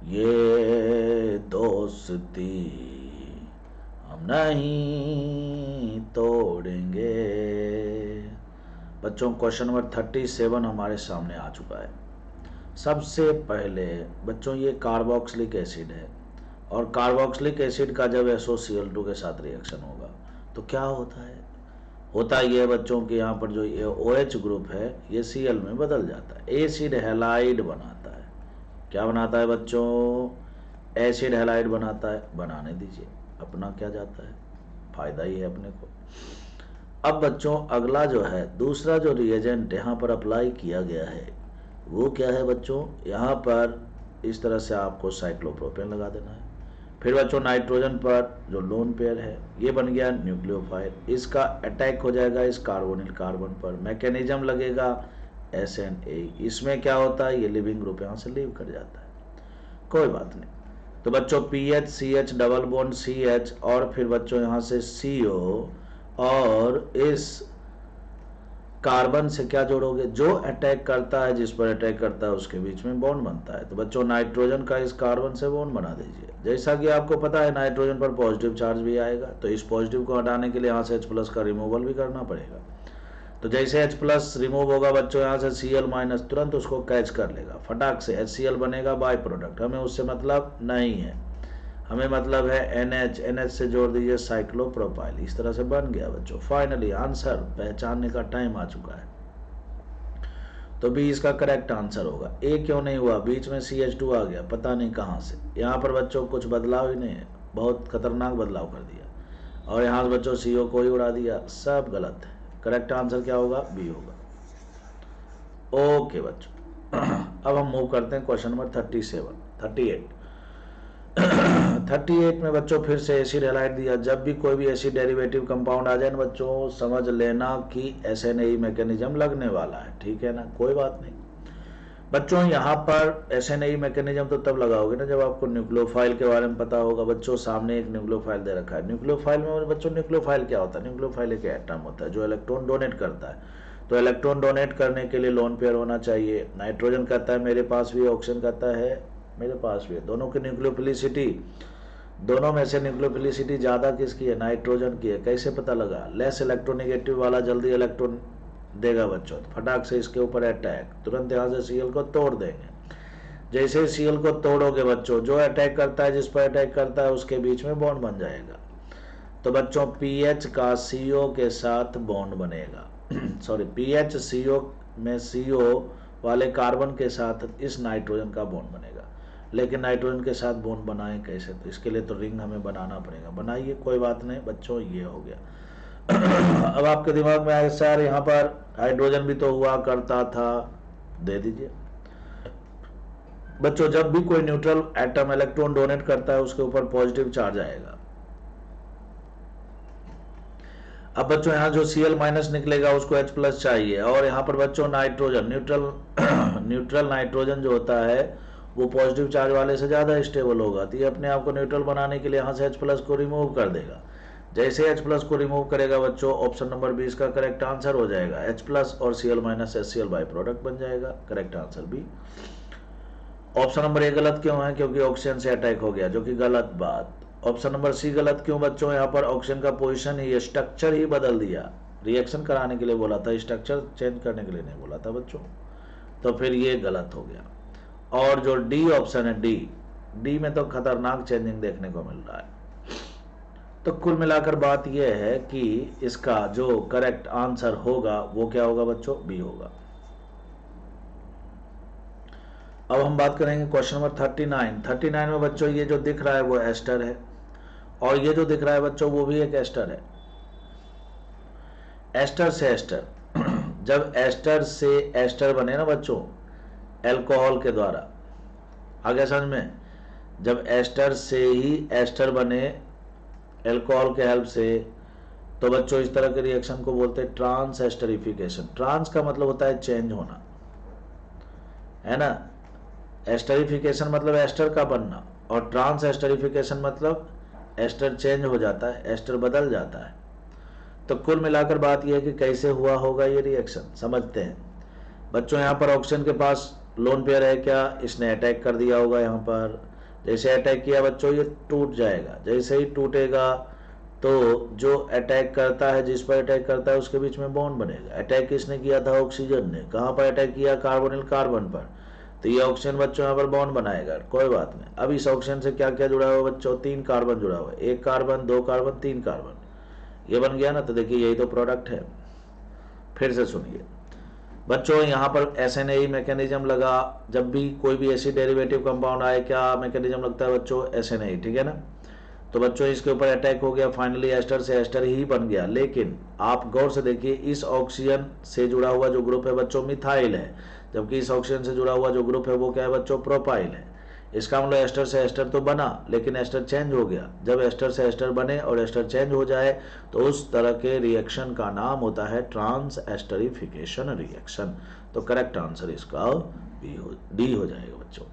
ये दोस्ती हम नहीं तोड़ेंगे। बच्चों क्वेश्चन नंबर 37 हमारे सामने आ चुका है। सबसे पहले बच्चों ये कार्बोक्सिलिक एसिड है और कार्बोक्सिलिक एसिड का जब SOCl2 के साथ रिएक्शन होगा तो क्या होता है? होता ये बच्चों के यहाँ पर जो ये OH ग्रुप है ये Cl में बदल जाता है, एसिड हैलाइड बनाता है। क्या बनाता है बच्चों? एसिड हैलाइड बनाता है। बनाने दीजिए, अपना क्या जाता है, फायदा ही है अपने को। अब बच्चों अगला जो है दूसरा जो रिएजेंट यहाँ पर अप्लाई किया गया है वो क्या है बच्चों? यहाँ पर इस तरह से आपको साइक्लोप्रोपेन लगा देना है। फिर बच्चों नाइट्रोजन पर जो लोन पेयर है ये बन गया न्यूक्लियोफाइल, इसका अटैक हो जाएगा इस कार्बोनिल कार्बन पर, मैकेनिज्म लगेगा SNA। इसमें क्या होता है, ये लिविंग ग्रुप यहाँ से लीव कर जाता है, कोई बात नहीं। तो बच्चों PH CH double bond CH और फिर बच्चों यहाँ से CO और इस कार्बन से क्या जोड़ोगे? जो अटैक करता है, जिस पर अटैक करता है उसके बीच में बॉन्ड बनता है। तो बच्चों नाइट्रोजन का इस कार्बन से बॉन्ड बना दीजिए। जैसा कि आपको पता है नाइट्रोजन पर पॉजिटिव चार्ज भी आएगा, तो इस पॉजिटिव को हटाने के लिए यहाँ से H+ का रिमूवल भी करना पड़ेगा। तो जैसे H+ रिमूव होगा बच्चों यहाँ से Cl- तुरंत उसको कैच कर लेगा, फटाक से HCl बनेगा बाय प्रोडक्ट। हमें उससे मतलब नहीं है, हमें मतलब है NH से जोड़ दीजिए साइक्लोप्रोपाइल। इस तरह से बन गया बच्चों। फाइनली आंसर पहचानने का टाइम आ चुका है, तो B इसका करेक्ट आंसर होगा। A क्यों नहीं हुआ? बीच में CH2 आ गया, पता नहीं कहां से। यहाँ पर बच्चों कुछ बदलाव ही नहीं है, बहुत खतरनाक बदलाव कर दिया। और यहाँ से बच्चों CO को ही उड़ा दिया, सब गलत है। करेक्ट आंसर क्या होगा? B होगा। ओके बच्चों अब हम मूव करते हैं क्वेश्चन नंबर 38 में बच्चों फिर से एसिड हैलाइड दिया। जब भी कोई भी एसिड डेरिवेटिव कंपाउंड आ जाए ना बच्चों, समझ लेना कि SNA मैकेनिज्म लगने वाला है, ठीक है ना, कोई बात नहीं। बच्चों यहाँ पर SNA मैकेनिज्म तो तब लगाओगे ना जब आपको न्यूक्लियोफाइल के बारे में पता होगा। बच्चों सामने एक न्यूक्लियोफाइल दे रखा है, न्यूक्लियोफाइल में बच्चों न्यूक्लियोफाइल क्या होता है? न्यूक्लियोफाइल एक एटम होता है जो इलेक्ट्रॉन डोनेट करता है। तो इलेक्ट्रॉन डोनेट करने के लिए लोन पेयर होना चाहिए। नाइट्रोजन कहता है मेरे पास भी, ऑक्सीजन कहता है मेरे पास भी है। दोनों की न्यूक्लियोफिलिसिटी, दोनों में से न्यूक्लियोफिलिसिटी ज्यादा किसकी है? नाइट्रोजन की है। कैसे पता लगा? लेस इलेक्ट्रोनेगेटिव वाला जल्दी इलेक्ट्रॉन देगा बच्चों, तो फटाक से इसके ऊपर अटैक, तुरंत यहाँ से Cl को तोड़ देंगे। जैसे Cl को तोड़ोगे बच्चों, जो अटैक करता है, जिस पर अटैक करता है उसके बीच में बॉन्ड बन जाएगा। तो बच्चों PH का CO के साथ बॉन्ड बनेगा सॉरी PH CO में CO वाले कार्बन के साथ इस नाइट्रोजन का बॉन्ड बनेगा। लेकिन नाइट्रोजन के साथ बॉन्ड बनाए कैसे? तो इसके लिए तो रिंग हमें बनाना पड़ेगा। बनाइए, कोई बात नहीं बच्चों, ये हो गया अब आपके दिमाग में आए सर यहाँ पर हाइड्रोजन भी तो हुआ करता था, दे दीजिए बच्चों। जब भी कोई न्यूट्रल एटम इलेक्ट्रॉन डोनेट करता है उसके ऊपर पॉजिटिव चार्ज आएगा। अब बच्चों यहाँ जो Cl- निकलेगा उसको H+ चाहिए, और यहाँ पर बच्चों नाइट्रोजन न्यूट्रल नाइट्रोजन जो होता है वो पॉजिटिव चार्ज वाले से ज्यादा स्टेबल होगा, तो ये अपने आप को न्यूट्रल बनाने के लिए यहाँ से H+ को रिमूव कर देगा। जैसे H+ को रिमूव करेगा बच्चों, ऑप्शन नंबर 20 का करेक्ट आंसर हो जाएगा। H+ और Cl- HCl बाई प्रोडक्ट बन जाएगा, correct answer B। Option number 1 गलत क्यों है? क्योंकि ऑक्सीजन से अटैक हो गया, जो कि गलत बात। ऑप्शन नंबर C गलत क्यों बच्चों? यहाँ पर ऑक्सीजन का पोजीशन ही, स्ट्रक्चर ही बदल दिया। रिएक्शन कराने के लिए बोला था, स्ट्रक्चर चेंज करने के लिए नहीं बोला था बच्चों, तो फिर ये गलत हो गया। और जो D ऑप्शन है, डी में तो खतरनाक चेंजिंग देखने को मिल रहा है। तो कुल मिलाकर बात यह है कि इसका जो करेक्ट आंसर होगा वो क्या होगा बच्चों? B होगा। अब हम बात करेंगे क्वेश्चन नंबर 39 में बच्चों ये जो दिख रहा है वो एस्टर है, और ये जो दिख रहा है बच्चों वो भी एक एस्टर है। एस्टर से एस्टर जब एस्टर से एस्टर बने ना बच्चों अल्कोहल के द्वारा, आगे समझ में, जब एस्टर से ही एस्टर बने अल्कोहल के हेल्प से, तो बच्चों इस तरह के रिएक्शन को बोलते हैं ट्रांस एस्टरिफिकेशन। ट्रांस का मतलब होता है चेंज होना, है ना। एस्टरिफिकेशन मतलब एस्टर का बनना, और ट्रांस एस्टरिफिकेशन मतलब एस्टर चेंज हो जाता है, एस्टर बदल जाता है। तो कुल मिलाकर बात यह है कि कैसे हुआ होगा ये रिएक्शन, समझते हैं बच्चों। यहाँ पर ऑक्सीजन के पास लोन पेयर है क्या? इसने अटैक कर दिया होगा यहाँ पर, जैसे अटैक किया बच्चों ये टूट जाएगा, जैसे ही टूटेगा तो जो अटैक करता है, जिस पर अटैक करता है उसके बीच में बॉन्ड बनेगा। अटैक किसने किया था? ऑक्सीजन ने। कहाँ पर अटैक किया? कार्बोनिल कार्बन पर। तो ये ऑक्सीजन बच्चों यहाँ पर बॉन्ड बनाएगा, कोई बात नहीं। अब इस ऑक्सीजन से क्या क्या जुड़ा हुआ बच्चों? 3 कार्बन जुड़ा हुआ है, 1 कार्बन 2 कार्बन 3 कार्बन, ये बन गया ना। तो देखिए यही तो प्रोडक्ट है। फिर से सुनिए बच्चों, यहाँ पर SNAE मैकेनिज्म लगा। जब भी कोई भी एसिड डेरिवेटिव कंपाउंड आए, क्या मैकेनिज्म लगता है बच्चों? SNAE, ठीक है ना। तो बच्चों इसके ऊपर अटैक हो गया, फाइनली एस्टर से एस्टर ही बन गया। लेकिन आप गौर से देखिए, इस ऑक्सीजन से जुड़ा हुआ जो ग्रुप है बच्चों मिथाइल है, जबकि इस ऑक्सीजन से जुड़ा हुआ जो ग्रुप है वो क्या है बच्चों? प्रोपाइल है। इसका मतलब एस्टर से एस्टर तो बना, लेकिन एस्टर चेंज हो गया। जब एस्टर से एस्टर बने और एस्टर चेंज हो जाए तो उस तरह के रिएक्शन का नाम होता है ट्रांस एस्टरिफिकेशन रिएक्शन। तो करेक्ट आंसर इसका डी हो जाएगा बच्चों।